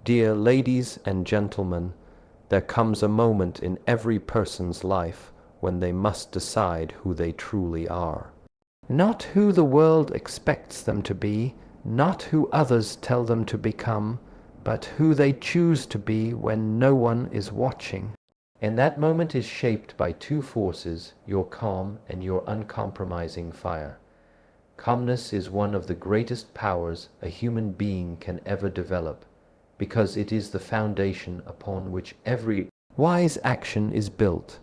Dear ladies and gentlemen, there comes a moment in every person's life when they must decide who they truly are. Not who the world expects them to be, not who others tell them to become, but who they choose to be when no one is watching. And that moment is shaped by two forces, your calm and your uncompromising fire. Calmness is one of the greatest powers a human being can ever develop, because it is the foundation upon which every wise action is built.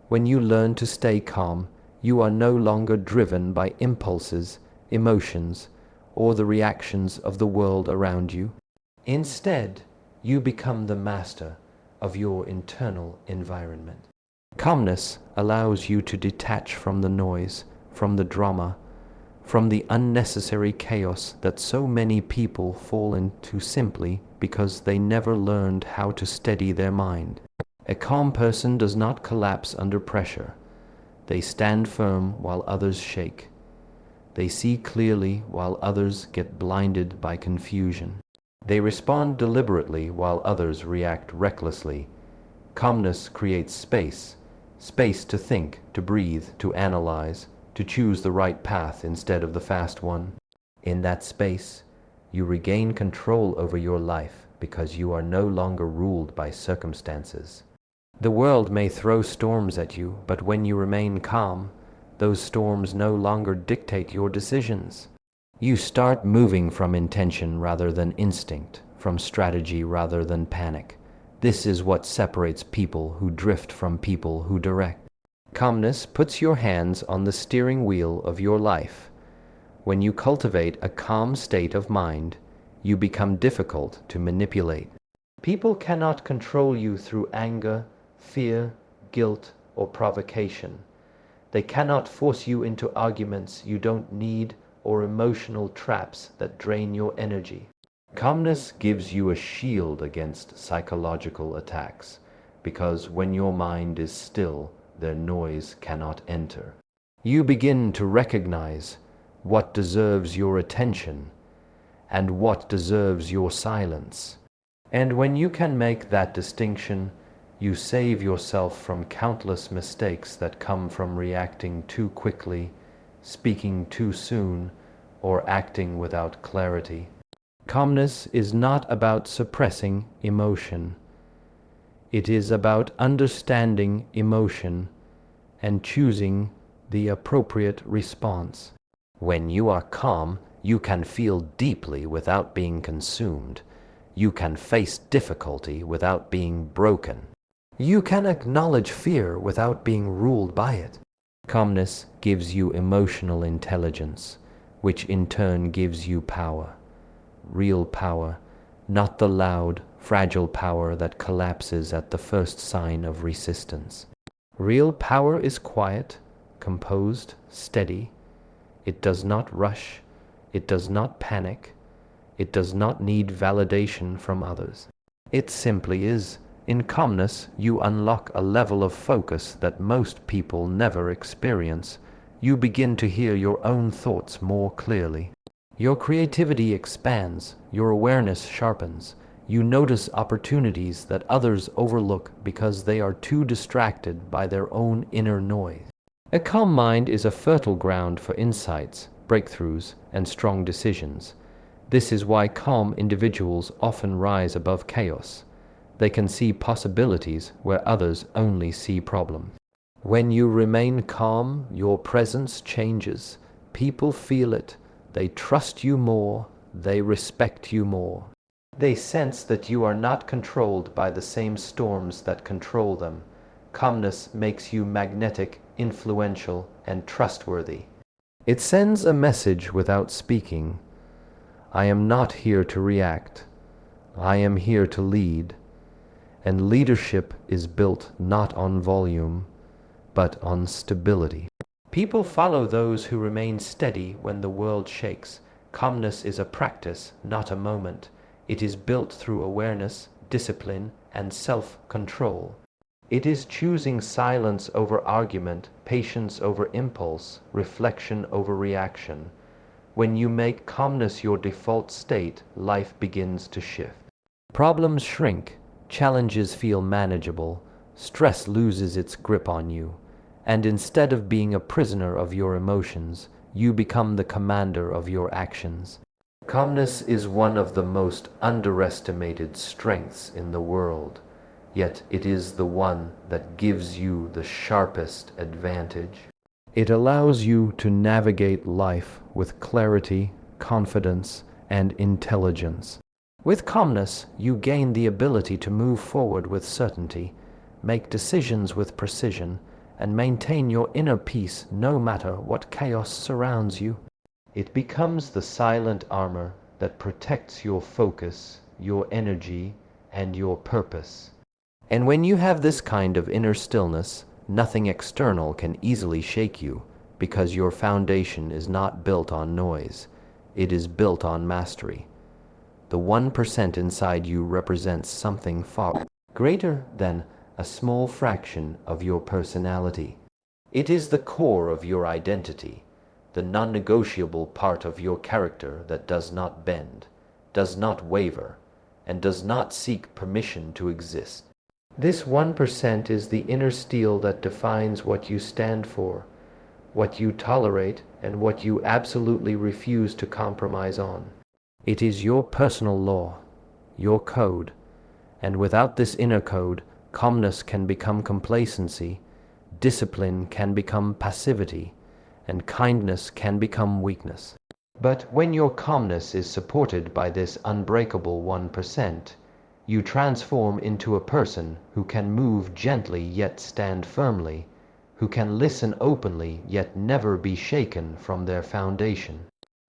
When you learn to stay calm, you are no longer driven by impulses, emotions, or the reactions of the world around you. Instead, you become the master of your internal environment. Calmness allows you to detach from the noise, from the drama, from the unnecessary chaos that so many people fall into simply because they never learned how to steady their mind. A calm person does not collapse under pressure. They stand firm while others shake. They see clearly while others get blinded by confusion. They respond deliberately while others react recklessly. Calmness creates space, space to think, to breathe, to analyze, to choose the right path instead of the fast one. In that space, you regain control over your life because you are no longer ruled by circumstances. The world may throw storms at you, but when you remain calm, those storms no longer dictate your decisions. You start moving from intention rather than instinct, from strategy rather than panic. This is what separates people who drift from people who direct. Calmness puts your hands on the steering wheel of your life. When you cultivate a calm state of mind, you become difficult to manipulate. People cannot control you through anger, fear, guilt, or provocation. They cannot force you into arguments you don't need or emotional traps that drain your energy. Calmness gives you a shield against psychological attacks, because when your mind is still, their noise cannot enter. You begin to recognize what deserves your attention and what deserves your silence. And when you can make that distinction, you save yourself from countless mistakes that come from reacting too quickly, speaking too soon, or acting without clarity. Calmness is not about suppressing emotion. It is about understanding emotion and choosing the appropriate response. When you are calm, you can feel deeply without being consumed. You can face difficulty without being broken. You can acknowledge fear without being ruled by it. Calmness gives you emotional intelligence, which in turn gives you power. Real power, not the loud, fragile power that collapses at the first sign of resistance. Real power is quiet, composed, steady. It does not rush. It does not panic. It does not need validation from others. It simply is. In calmness, you unlock a level of focus that most people never experience. You begin to hear your own thoughts more clearly. Your creativity expands, your awareness sharpens. You notice opportunities that others overlook because they are too distracted by their own inner noise. A calm mind is a fertile ground for insights, breakthroughs, and strong decisions. This is why calm individuals often rise above chaos. They can see possibilities where others only see problems. When you remain calm, your presence changes. People feel it. They trust you more. They respect you more. They sense that you are not controlled by the same storms that control them. Calmness makes you magnetic, influential, and trustworthy. It sends a message without speaking. I am not here to react. I am here to lead. And leadership is built not on volume, but on stability. People follow those who remain steady when the world shakes. Calmness is a practice, not a moment. It is built through awareness, discipline, and self-control. It is choosing silence over argument, patience over impulse, reflection over reaction. When you make calmness your default state, life begins to shift. Problems shrink, challenges feel manageable, stress loses its grip on you, and instead of being a prisoner of your emotions, you become the commander of your actions. Calmness is one of the most underestimated strengths in the world, yet it is the one that gives you the sharpest advantage. It allows you to navigate life with clarity, confidence, and intelligence. With calmness, you gain the ability to move forward with certainty, make decisions with precision, and maintain your inner peace no matter what chaos surrounds you. It becomes the silent armor that protects your focus, your energy, and your purpose. And when you have this kind of inner stillness, nothing external can easily shake you, because your foundation is not built on noise. It is built on mastery. The 1% inside you represents something far greater than a small fraction of your personality. It is the core of your identity, the non-negotiable part of your character that does not bend, does not waver, and does not seek permission to exist. This 1% is the inner steel that defines what you stand for, what you tolerate, and what you absolutely refuse to compromise on. It is your personal law, your code, and without this inner code, calmness can become complacency, discipline can become passivity, and kindness can become weakness. But when your calmness is supported by this unbreakable 1%, you transform into a person who can move gently yet stand firmly, who can listen openly yet never be shaken from their foundation.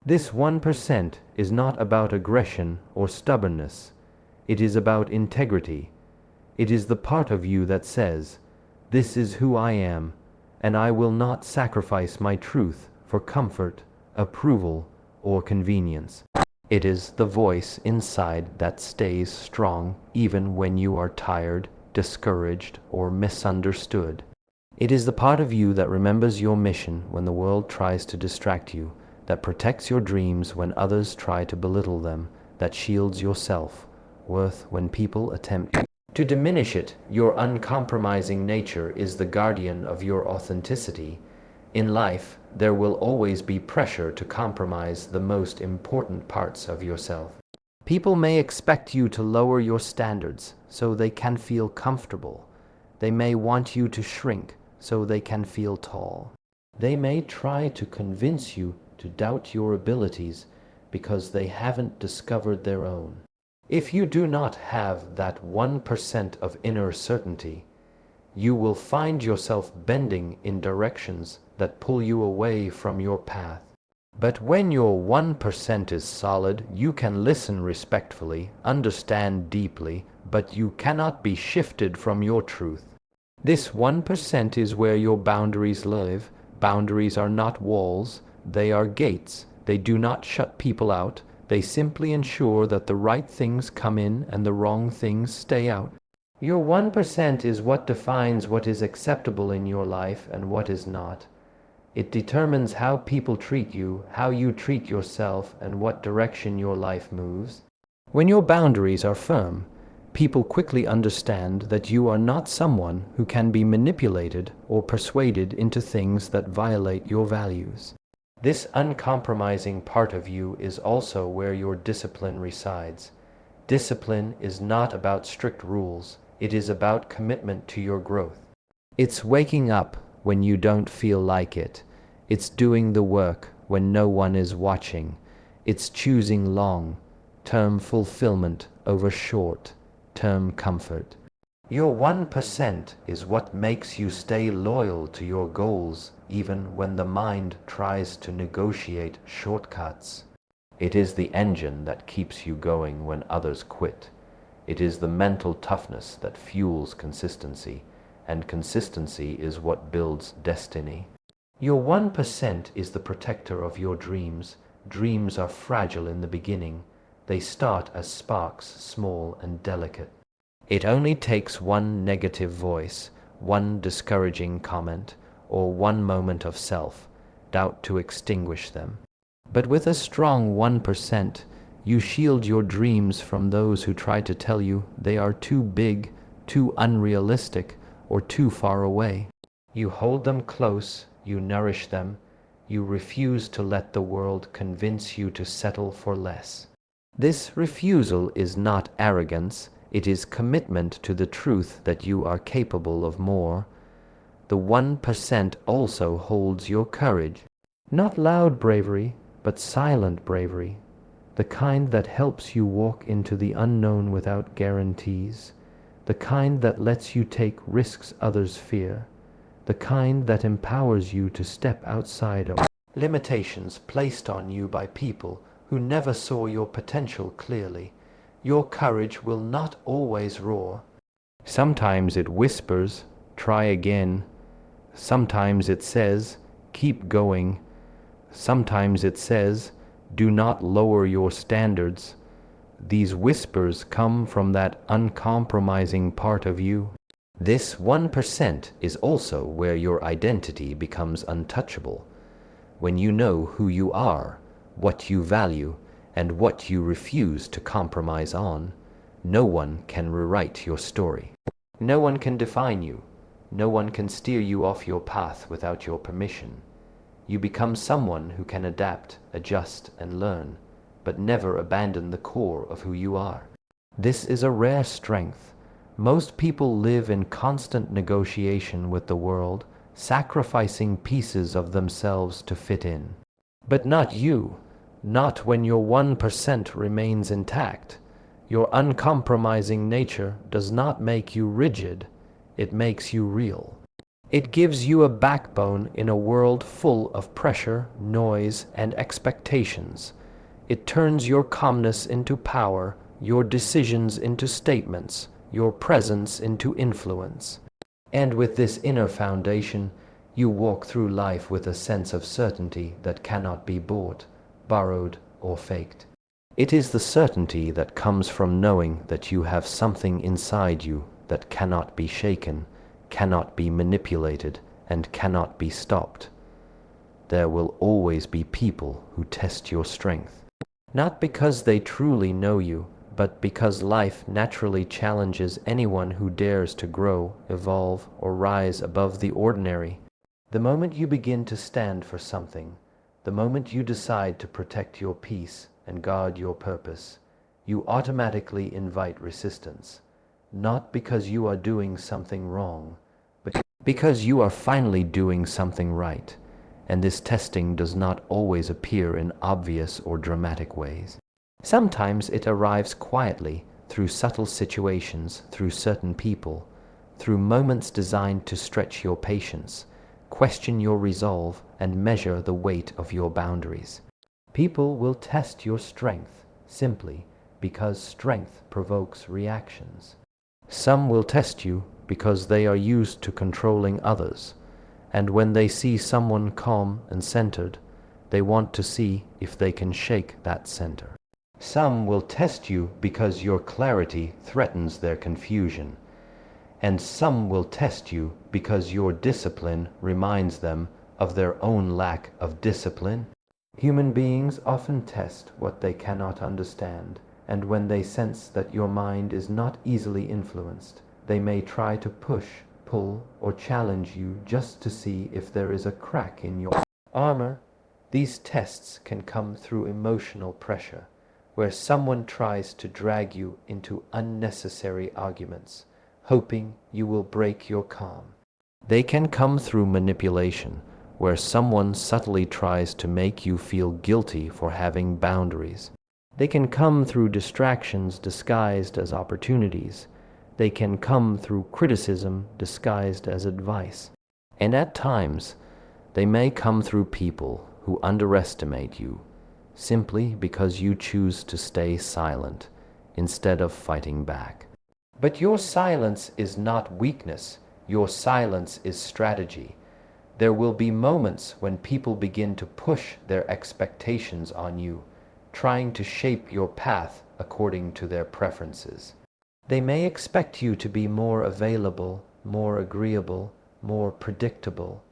This 1% is not about aggression or stubbornness. It is about integrity. It is the part of you that says, "This is who I am, and I will not sacrifice my truth for comfort, approval, or convenience." It is the voice inside that stays strong even when you are tired, discouraged, or misunderstood. It is the part of you that remembers your mission when the world tries to distract you, that protects your dreams when others try to belittle them, that shields your self-worth when people attempt to diminish it. Your uncompromising nature is the guardian of your authenticity. In life, there will always be pressure to compromise the most important parts of yourself. People may expect you to lower your standards so they can feel comfortable. They may want you to shrink so they can feel tall. They may try to convince you to doubt your abilities because they haven't discovered their own. If you do not have that 1% of inner certainty, you will find yourself bending in directions that pull you away from your path. But when your 1% is solid, you can listen respectfully, understand deeply, but you cannot be shifted from your truth. This 1% is where your boundaries live. Boundaries are not walls, they are gates. They do not shut people out. They simply ensure that the right things come in and the wrong things stay out. Your 1% is what defines what is acceptable in your life and what is not. It determines how people treat you, how you treat yourself, and what direction your life moves. When your boundaries are firm, people quickly understand that you are not someone who can be manipulated or persuaded into things that violate your values. This uncompromising part of you is also where your discipline resides. Discipline is not about strict rules. It is about commitment to your growth. It's waking up when you don't feel like it. It's doing the work when no one is watching. It's choosing long-term fulfillment over short-term comfort. Your 1% is what makes you stay loyal to your goals even when the mind tries to negotiate shortcuts. It is the engine that keeps you going when others quit. It is the mental toughness that fuels consistency, and consistency is what builds destiny. Your 1% is the protector of your dreams. Dreams are fragile in the beginning. They start as sparks, small and delicate. It only takes one negative voice, one discouraging comment, or one moment of self-doubt to extinguish them. But with a strong 1%, You shield your dreams from those who try to tell you they are too big, too unrealistic, or too far away. You hold them close, you nourish them, you refuse to let the world convince you to settle for less. This refusal is not arrogance, it is commitment to the truth that you are capable of more. The 1% also holds your courage. Not loud bravery, but silent bravery. The kind that helps you walk into the unknown without guarantees. The kind that lets you take risks others fear. The kind that empowers you to step outside of limitations placed on you by people who never saw your potential clearly. Your courage will not always roar. Sometimes it whispers, "Try again." Sometimes it says, "Keep going." Sometimes it says, "Do not lower your standards." These whispers come from that uncompromising part of you. This 1% is also where your identity becomes untouchable. When you know who you are, what you value, and what you refuse to compromise on, no one can rewrite your story. No one can define you. No one can steer you off your path without your permission. You become someone who can adapt, adjust, and learn, but never abandon the core of who you are. This is a rare strength. Most people live in constant negotiation with the world, sacrificing pieces of themselves to fit in. But not you. Not when your 1% remains intact. Your uncompromising nature does not make you rigid, it makes you real. It gives you a backbone in a world full of pressure, noise, and expectations. It turns your calmness into power, your decisions into statements, your presence into influence. And with this inner foundation, you walk through life with a sense of certainty that cannot be bought, borrowed, or faked. It is the certainty that comes from knowing that you have something inside you that cannot be shaken, cannot be manipulated, and cannot be stopped. There will always be people who test your strength, not because they truly know you, but because life naturally challenges anyone who dares to grow, evolve, or rise above the ordinary. The moment you begin to stand for something, the moment you decide to protect your peace and guard your purpose, you automatically invite resistance. Not because you are doing something wrong, but because you are finally doing something right, and this testing does not always appear in obvious or dramatic ways. Sometimes it arrives quietly, through subtle situations, through certain people, through moments designed to stretch your patience, question your resolve, and measure the weight of your boundaries. People will test your strength simply because strength provokes reactions. Some will test you because they are used to controlling others, and when they see someone calm and centered, they want to see if they can shake that center. Some will test you because your clarity threatens their confusion, and some will test you because your discipline reminds them of their own lack of discipline. Human beings often test what they cannot understand, and when they sense that your mind is not easily influenced, they may try to push, pull, or challenge you just to see if there is a crack in your armor. These tests can come through emotional pressure, where someone tries to drag you into unnecessary arguments, hoping you will break your calm. They can come through manipulation, where someone subtly tries to make you feel guilty for having boundaries. They can come through distractions disguised as opportunities. They can come through criticism disguised as advice. And at times, they may come through people who underestimate you, simply because you choose to stay silent instead of fighting back. But your silence is not weakness. Your silence is strategy. There will be moments when people begin to push their expectations on you, trying to shape your path according to their preferences. They may expect you to be more available, more agreeable, more predictable.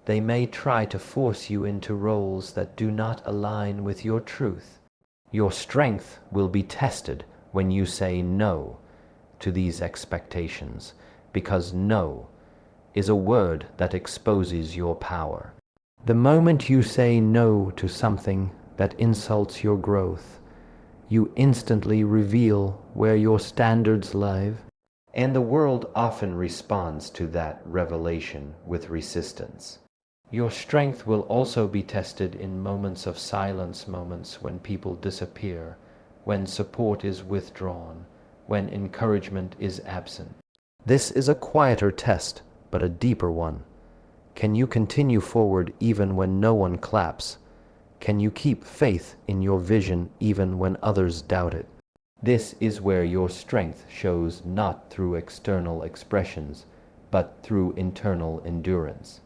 They may try to force you into roles that do not align with your truth. Your strength will be tested when you say no to these expectations, because no is a word that exposes your power. The moment you say no to something that insults your growth, you instantly reveal where your standards live, and the world often responds to that revelation with resistance. Your strength will also be tested in moments of silence, moments when people disappear, when support is withdrawn, when encouragement is absent. This is a quieter test, but a deeper one. Can you continue forward even when no one claps? Can you keep faith in your vision even when others doubt it? This is where your strength shows, not through external expressions, but through internal endurance.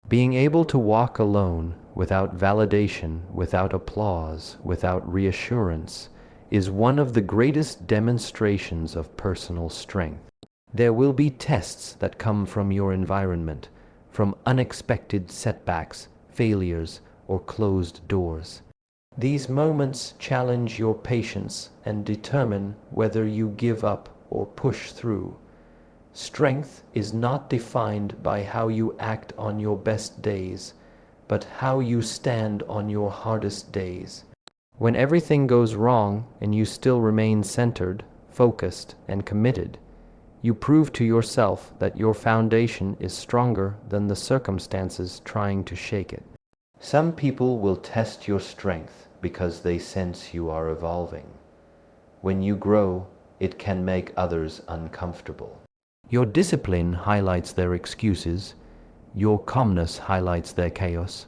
Being able to walk alone, without validation, without applause, without reassurance, is one of the greatest demonstrations of personal strength. There will be tests that come from your environment, from unexpected setbacks, failures, or closed doors. These moments challenge your patience and determine whether you give up or push through. Strength is not defined by how you act on your best days, but how you stand on your hardest days. When everything goes wrong and you still remain centered, focused, and committed, you prove to yourself that your foundation is stronger than the circumstances trying to shake it. Some people will test your strength because they sense you are evolving. When you grow, it can make others uncomfortable. Your discipline highlights their excuses. Your calmness highlights their chaos.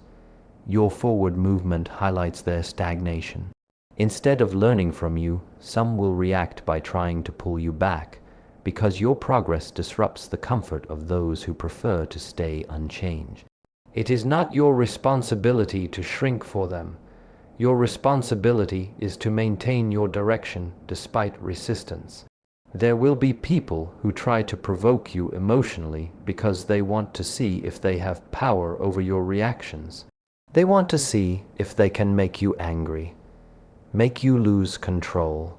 Your forward movement highlights their stagnation. Instead of learning from you, some will react by trying to pull you back, because your progress disrupts the comfort of those who prefer to stay unchanged. It is not your responsibility to shrink for them. Your responsibility is to maintain your direction despite resistance. There will be people who try to provoke you emotionally because they want to see if they have power over your reactions. They want to see if they can make you angry, make you lose control,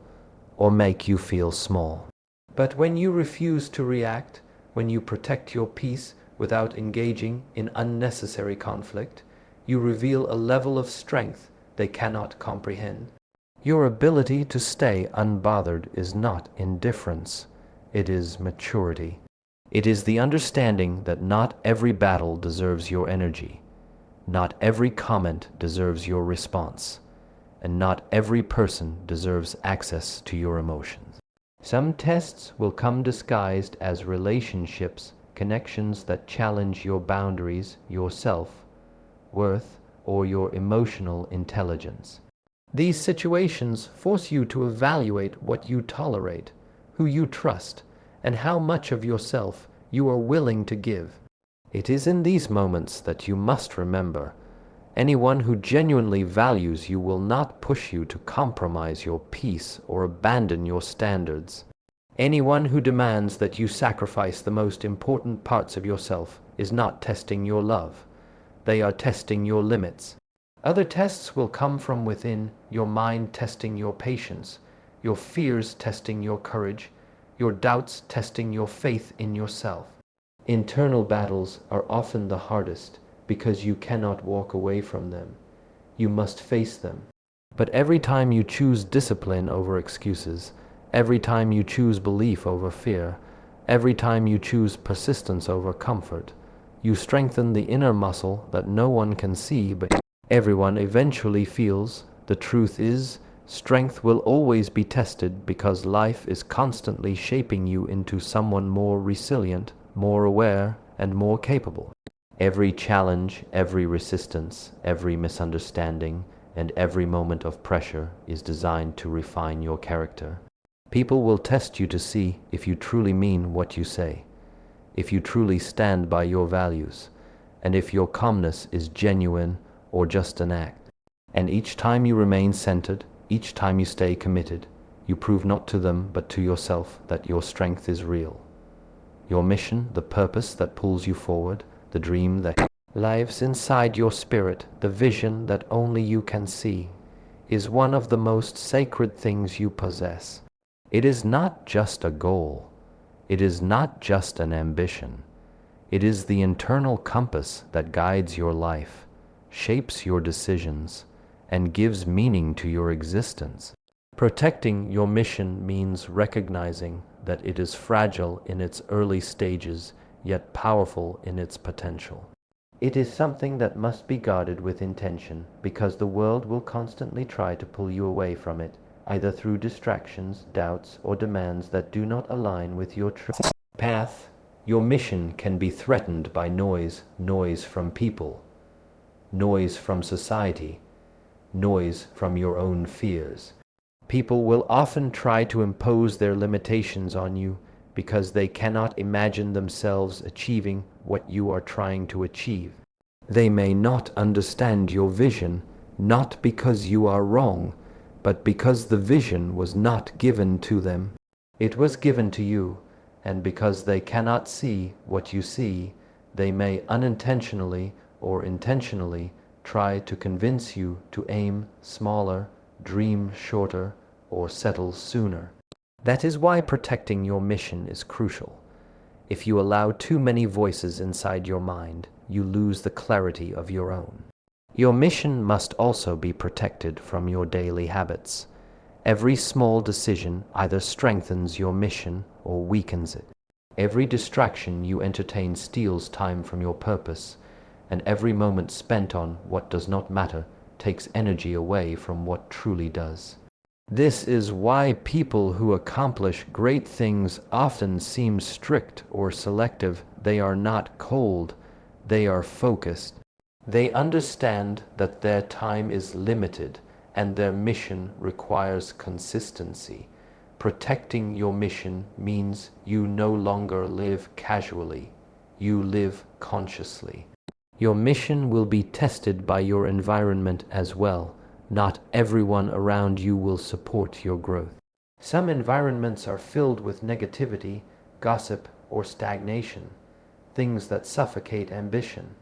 or make you feel small. But when you refuse to react, when you protect your peace without engaging in unnecessary conflict, you reveal a level of strength they cannot comprehend. Your ability to stay unbothered is not indifference, it is maturity. It is the understanding that not every battle deserves your energy, not every comment deserves your response, and not every person deserves access to your emotions. Some tests will come disguised as relationships, connections that challenge your boundaries, your self-worth, or your emotional intelligence. These situations force you to evaluate what you tolerate, who you trust, and how much of yourself you are willing to give. It is in these moments that you must remember, anyone who genuinely values you will not push you to compromise your peace or abandon your standards. Anyone who demands that you sacrifice the most important parts of yourself is not testing your love. They are testing your limits. Other tests will come from within, your mind testing your patience, your fears testing your courage, your doubts testing your faith in yourself. Internal battles are often the hardest because you cannot walk away from them. You must face them. But every time you choose discipline over excuses, every time you choose belief over fear, every time you choose persistence over comfort, you strengthen the inner muscle that no one can see but everyone eventually feels. The truth is, strength will always be tested because life is constantly shaping you into someone more resilient, more aware, and more capable. Every challenge, every resistance, every misunderstanding, and every moment of pressure is designed to refine your character. People will test you to see if you truly mean what you say, if you truly stand by your values, and if your calmness is genuine or just an act. And each time you remain centered, each time you stay committed, you prove not to them but to yourself that your strength is real. Your mission, the purpose that pulls you forward, the dream that lives inside your spirit, the vision that only you can see, is one of the most sacred things you possess. It is not just a goal. It is not just an ambition. It is the internal compass that guides your life, shapes your decisions, and gives meaning to your existence. Protecting your mission means recognizing that it is fragile in its early stages, yet powerful in its potential. It is something that must be guarded with intention, because the world will constantly try to pull you away from it, either through distractions, doubts, or demands that do not align with your true path. Your mission can be threatened by noise from people, noise from society, noise from your own fears. People will often try to impose their limitations on you because they cannot imagine themselves achieving what you are trying to achieve. They may not understand your vision, not because you are wrong, but because the vision was not given to them. It was given to you, and because they cannot see what you see, they may unintentionally or intentionally try to convince you to aim smaller, dream shorter, or settle sooner. That is why protecting your mission is crucial. If you allow too many voices inside your mind, you lose the clarity of your own. Your mission must also be protected from your daily habits. Every small decision either strengthens your mission or weakens it. Every distraction you entertain steals time from your purpose, and every moment spent on what does not matter takes energy away from what truly does. This is why people who accomplish great things often seem strict or selective. They are not cold, they are focused. They understand that their time is limited and their mission requires consistency. Protecting your mission means you no longer live casually, you live consciously. Your mission will be tested by your environment as well. Not everyone around you will support your growth. Some environments are filled with negativity, gossip, or stagnation, things that suffocate ambition.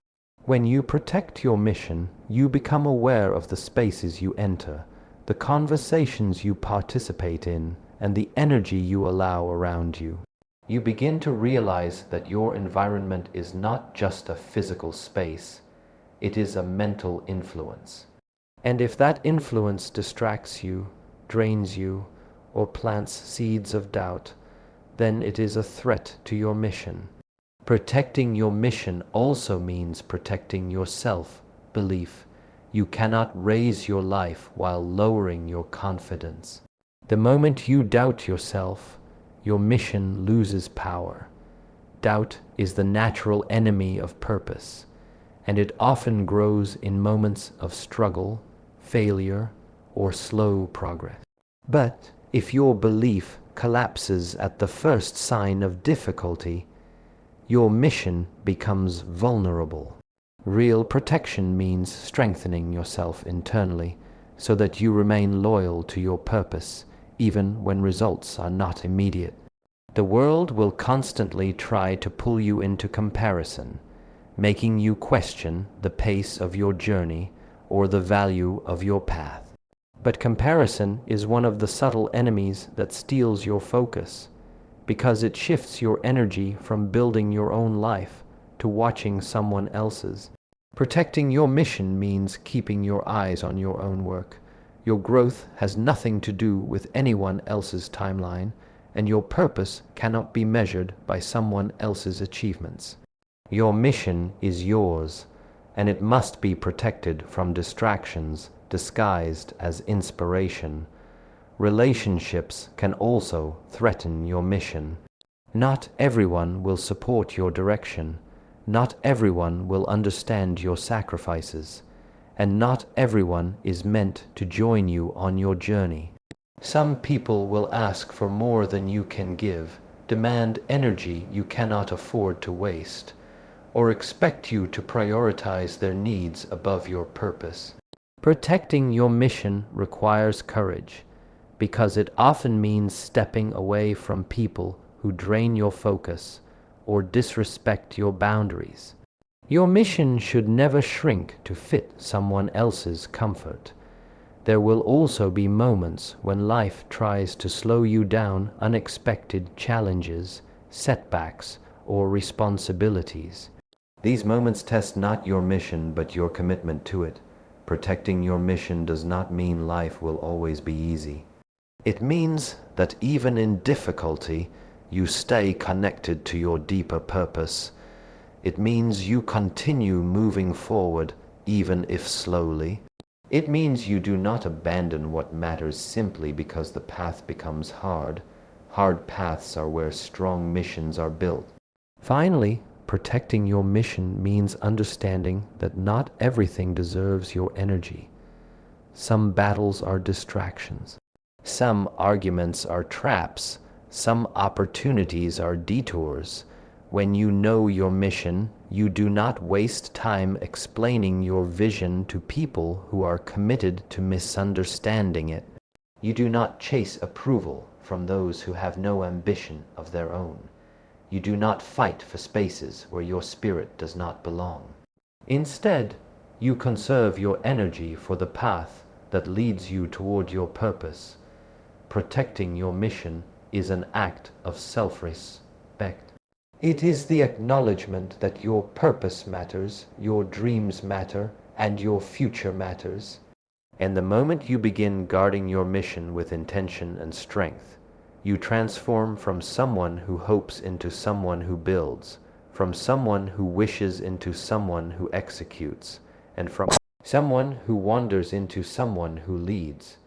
When you protect your mission, you become aware of the spaces you enter, the conversations you participate in, and the energy you allow around you. You begin to realize that your environment is not just a physical space, it is a mental influence. And if that influence distracts you, drains you, or plants seeds of doubt, then it is a threat to your mission. Protecting your mission also means protecting your self-belief. You cannot raise your life while lowering your confidence. The moment you doubt yourself, your mission loses power. Doubt is the natural enemy of purpose, and it often grows in moments of struggle, failure, or slow progress. But if your belief collapses at the first sign of difficulty, your mission becomes vulnerable. Real protection means strengthening yourself internally so that you remain loyal to your purpose even when results are not immediate. The world will constantly try to pull you into comparison, making you question the pace of your journey or the value of your path. But comparison is one of the subtle enemies that steals your focus, because it shifts your energy from building your own life to watching someone else's. Protecting your mission means keeping your eyes on your own work. Your growth has nothing to do with anyone else's timeline, and your purpose cannot be measured by someone else's achievements. Your mission is yours, and it must be protected from distractions disguised as inspiration. Relationships can also threaten your mission. Not everyone will support your direction. Not everyone will understand your sacrifices. And not everyone is meant to join you on your journey. Some people will ask for more than you can give, demand energy you cannot afford to waste, or expect you to prioritize their needs above your purpose. Protecting your mission requires courage, because it often means stepping away from people who drain your focus or disrespect your boundaries. Your mission should never shrink to fit someone else's comfort. There will also be moments when life tries to slow you down, unexpected challenges, setbacks, or responsibilities. These moments test not your mission, but your commitment to it. Protecting your mission does not mean life will always be easy. It means that even in difficulty, you stay connected to your deeper purpose. It means you continue moving forward, even if slowly. It means you do not abandon what matters simply because the path becomes hard. Hard paths are where strong missions are built. Finally, protecting your mission means understanding that not everything deserves your energy. Some battles are distractions. Some arguments are traps. Some opportunities are detours. When you know your mission, you do not waste time explaining your vision to people who are committed to misunderstanding it. You do not chase approval from those who have no ambition of their own. You do not fight for spaces where your spirit does not belong. Instead, you conserve your energy for the path that leads you toward your purpose. Protecting your mission is an act of self-respect. It is the acknowledgement that your purpose matters, your dreams matter, and your future matters. And the moment you begin guarding your mission with intention and strength, you transform from someone who hopes into someone who builds, from someone who wishes into someone who executes, and from someone who wanders into someone who leads.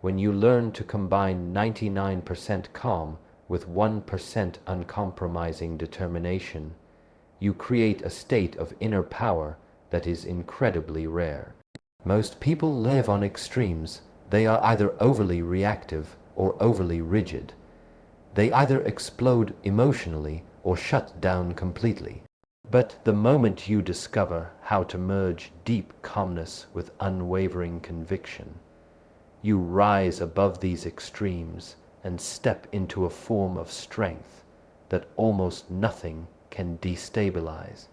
When you learn to combine 99% calm with 1% uncompromising determination, you create a state of inner power that is incredibly rare. Most people live on extremes. They are either overly reactive or overly rigid. They either explode emotionally or shut down completely. But the moment you discover how to merge deep calmness with unwavering conviction, you rise above these extremes and step into a form of strength that almost nothing can destabilize.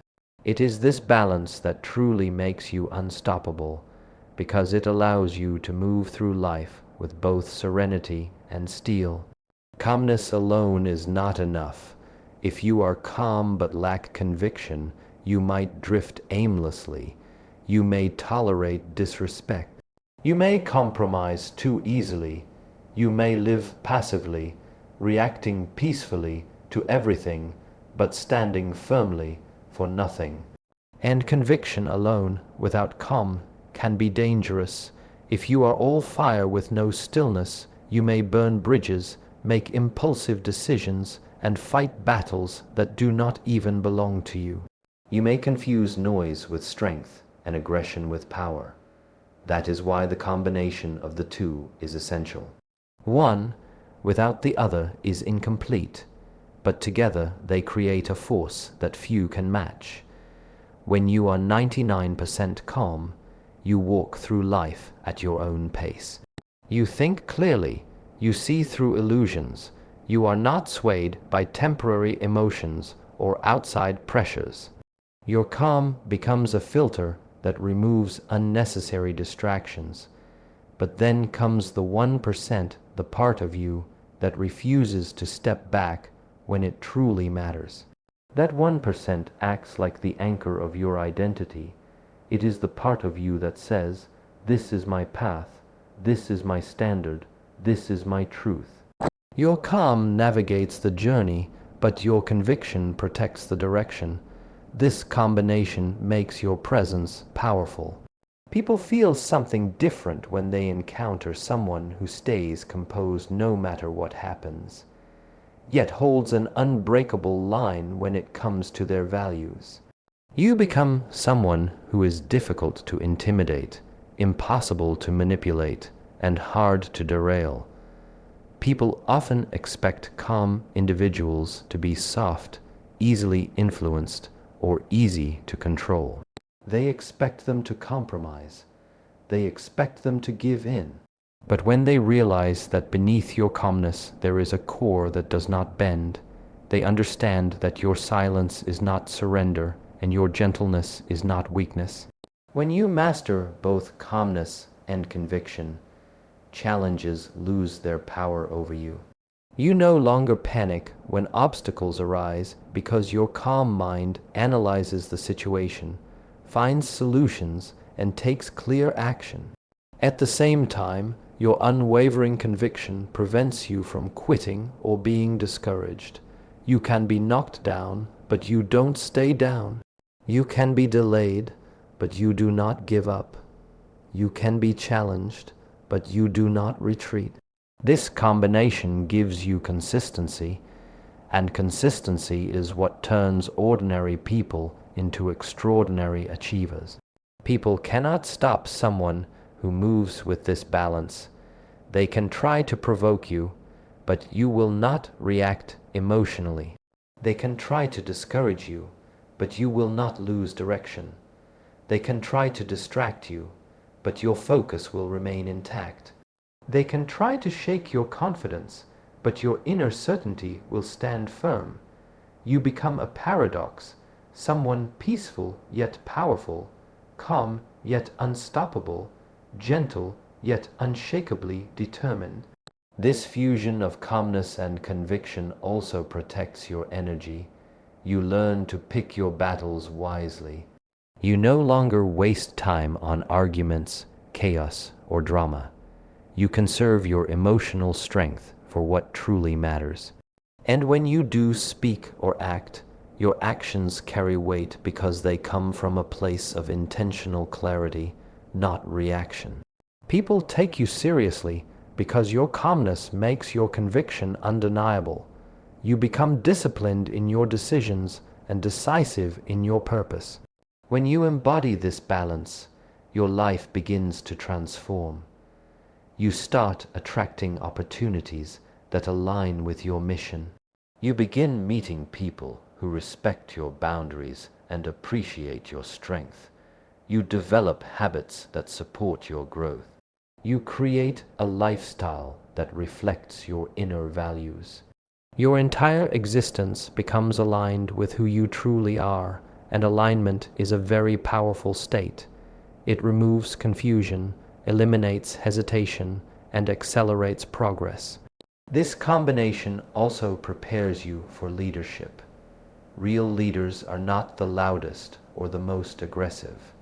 It is this balance that truly makes you unstoppable, because it allows you to move through life with both serenity and steel. Calmness alone is not enough. If you are calm but lack conviction, you might drift aimlessly. You may tolerate disrespect. You may compromise too easily. You may live passively, reacting peacefully to everything, but standing firmly for nothing. And conviction alone, without calm, can be dangerous. If you are all fire with no stillness, you may burn bridges, make impulsive decisions, and fight battles that do not even belong to you. You may confuse noise with strength and aggression with power. That is why the combination of the two is essential. One without the other is incomplete, but together they create a force that few can match. When you are 99% calm, you walk through life at your own pace. You think clearly, you see through illusions, you are not swayed by temporary emotions or outside pressures. Your calm becomes a filter that removes unnecessary distractions. But then comes the 1%, the part of you that refuses to step back when it truly matters. That 1% acts like the anchor of your identity. It is the part of you that says, "This is my path, this is my standard, this is my truth." Your calm navigates the journey, but your conviction protects the direction. This combination makes your presence powerful. People feel something different when they encounter someone who stays composed no matter what happens, yet holds an unbreakable line when it comes to their values. You become someone who is difficult to intimidate, impossible to manipulate, and hard to derail. People often expect calm individuals to be soft, easily influenced, or easy to control. They expect them to compromise. They expect them to give in. But when they realize that beneath your calmness there is a core that does not bend, they understand that your silence is not surrender and your gentleness is not weakness. When you master both calmness and conviction, challenges lose their power over you. You no longer panic when obstacles arise because your calm mind analyzes the situation, finds solutions, and takes clear action. At the same time, your unwavering conviction prevents you from quitting or being discouraged. You can be knocked down, but you don't stay down. You can be delayed, but you do not give up. You can be challenged, but you do not retreat. This combination gives you consistency, and consistency is what turns ordinary people into extraordinary achievers. People cannot stop someone who moves with this balance. They can try to provoke you, but you will not react emotionally. They can try to discourage you, but you will not lose direction. They can try to distract you, but your focus will remain intact. They can try to shake your confidence, but your inner certainty will stand firm. You become a paradox, someone peaceful yet powerful, calm yet unstoppable, gentle yet unshakably determined. This fusion of calmness and conviction also protects your energy. You learn to pick your battles wisely. You no longer waste time on arguments, chaos, or drama. You conserve your emotional strength for what truly matters. And when you do speak or act, your actions carry weight because they come from a place of intentional clarity, not reaction. People take you seriously because your calmness makes your conviction undeniable. You become disciplined in your decisions and decisive in your purpose. When you embody this balance, your life begins to transform. You start attracting opportunities that align with your mission. You begin meeting people who respect your boundaries and appreciate your strength. You develop habits that support your growth. You create a lifestyle that reflects your inner values. Your entire existence becomes aligned with who you truly are, and alignment is a very powerful state. It removes confusion, eliminates hesitation, and accelerates progress. This combination also prepares you for leadership. Real leaders are not the loudest or the most aggressive.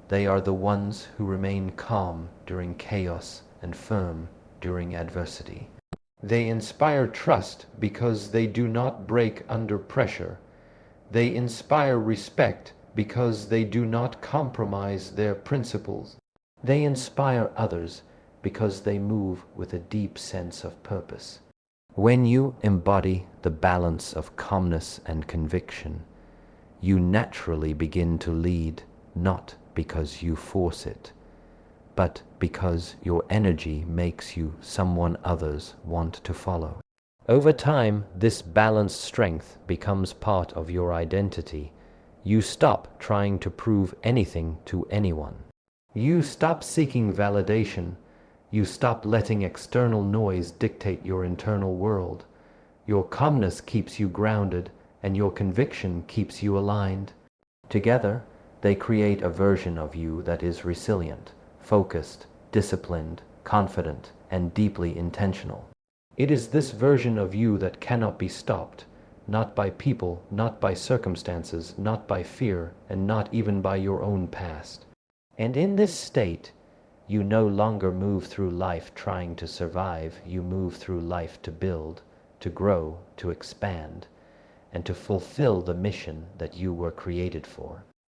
They are the ones who remain calm during chaos and firm during adversity. They inspire trust because they do not break under pressure. They inspire respect because they do not compromise their principles. They inspire others because they move with a deep sense of purpose. When you embody the balance of calmness and conviction, you naturally begin to lead, not because you force it, but because your energy makes you someone others want to follow. Over time, this balanced strength becomes part of your identity. You stop trying to prove anything to anyone. You stop seeking validation. You stop letting external noise dictate your internal world. Your calmness keeps you grounded, and your conviction keeps you aligned. Together, they create a version of you that is resilient, focused, disciplined, confident, and deeply intentional. It is this version of you that cannot be stopped, not by people, not by circumstances, not by fear, and not even by your own past. And in this state, you no longer move through life trying to survive. You move through life to build, to grow, to expand, and to fulfill the mission that you were created for.